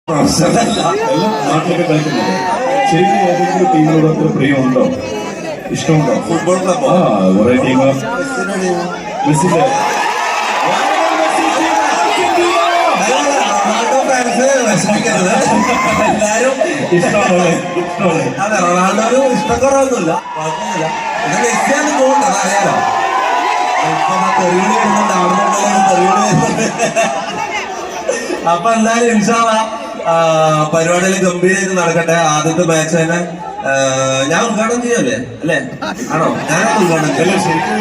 നാട്ടിലൊക്കെ കളിക്കുന്നത് ശരിക്കും ഏതെങ്കിലും ടീമിനോട് അത്ര പ്രിയമുണ്ടോ, ഇഷ്ടമുണ്ടോ? ഫുട്ബോൾ ക്ലബ് കുറെ ടീം മെസ്സിന്റെ റൊണാൾഡോ ഫാൻസ് വിഷമിക്കരുത്. എല്ലാരും ഇഷ്ടമാണ്. അതെ, റൊണാൾഡോ ഇഷ്ടക്കുറവൊന്നുമില്ല, കുഴപ്പമൊന്നുമില്ല. ഇത് മെസ്സിയാണ് തോന്നുന്നത്, അതറിയാലോ. ഇപ്പൊ തെറിവിളി വരുന്നുണ്ട്, അവിടെ തെറിവിളി വരുന്നുണ്ട്. അപ്പൊ എന്തായാലും ഇൻഷാ അല്ലാഹ് പരിപാടിയിൽ ഗംഭീരമായിട്ട് നടക്കട്ടെ. ആദ്യത്തെ മാച്ച് തന്നെ ഞാൻ ഉദ്ഘാടനം ചെയ്യല്ലേ അല്ലേ? ആണോ? ഞാനാണ് ഉദ്ഘാടനം ചെയ്യാം. ശരിക്കും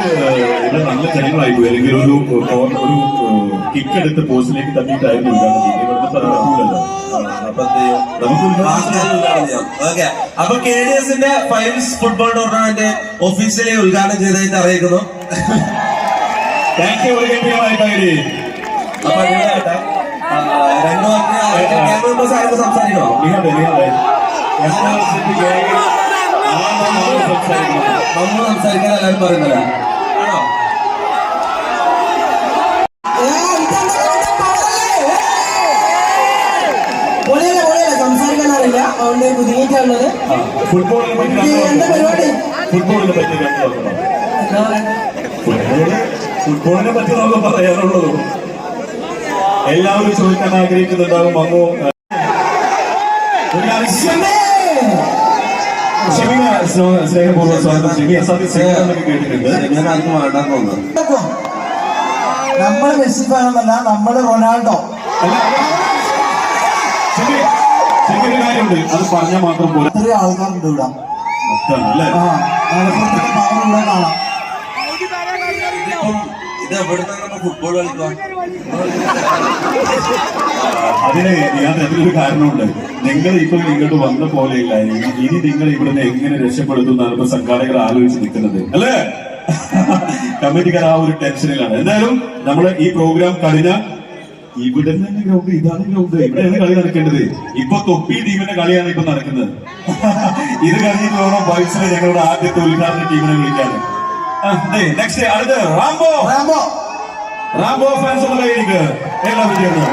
ഇവിടെ നല്ല ജനങ്ങളായി പോയി. അല്ലെങ്കിൽ ഒരു കിക്ക് എടുത്ത് പോസ്റ്റിലേക്ക് തട്ടിയിട്ടായിരുന്നു ഓക്കെ. അപ്പൊ KDS-ന്റെ ഫൈവ്സ് ഫുട്ബോൾ ടൂർണമെന്റ് ഒഫീഷ്യലി ഉദ്ഘാടനം ചെയ്തതായിട്ട് അറിയിക്കുന്നു. Thank you. അപ്പൊ രണ്ടു വാക്ക് സംസാരിക്കണോ? നമ്മൾ സംസാരിക്കാൻ എല്ലാവരും പറയുന്നില്ല, ആണോ? സംസാരിക്കാൻ അറിയില്ല, അതുകൊണ്ട് ബുദ്ധിമുട്ടാണുള്ളത്. ഫുട്ബോളിനെ പറ്റി നമുക്ക് പറയാനുള്ളൂ. എല്ലാവരും ചോദിക്കാൻ ആഗ്രഹിക്കുന്നുണ്ടാവും അമ്മോ സ്നേഹപൂർവ്വം സ്വാഗതം. കേട്ടിട്ടുണ്ട്. നമ്മള് മെസ്സി ഫാനൊന്നല്ല, നമ്മള് റൊണാൾഡോ. ശരിക്കൊരു കാര്യമുണ്ട്, അത് പറഞ്ഞാൽ മാത്രം പോലെ ഇത്രയും ആൾക്കാരുണ്ട് ഇവിടെ. അല്ലേ? പവർ ഇവിടെ കാണാം. ഇത് എവിടുന്നാ നമ്മൾ ഫുട്ബോൾ കളിക്കുക? അതിനൊരു കാരണമുണ്ട്. നിങ്ങൾ ഇപ്പൊ ഇങ്ങോട്ട് വന്ന പോലെയില്ല. ഇനി നിങ്ങൾ ഇവിടുന്ന് എങ്ങനെ രക്ഷപ്പെടുത്തുന്നാണ് ഇപ്പൊ സംഘാടകർ ആലോചിച്ച് നിൽക്കുന്നത്, അല്ലേ? കമ്മിറ്റിക്കാർ ആ ഒരു ടെൻഷനിലാണ്. എന്തായാലും നമ്മള് ഈ പ്രോഗ്രാം കഴിഞ്ഞ ഇവിടെ തന്നെ ഗ്രൗണ്ട്, ഇതാണ് ഗ്രൗണ്ട്, ഇവിടെയാണ് കളി നടക്കേണ്ടത്. ഇപ്പൊ തൊപ്പി ടീമിന്റെ കളിയാണ് ഇപ്പൊ നടക്കുന്നത്. ഇത് കഴിഞ്ഞിട്ട് വേണം വൈസിലെ ഞങ്ങളുടെ ആദ്യത്തെ ഉദ്ഘാടന ടീമിനെ വിളിക്കാന്. നെക്സ്റ്റ് അടുത്ത് റാംബോ ഫാൻസ് ഉള്ള കയ്യിലേക്ക് എല്ലാവരും ചേർന്ന്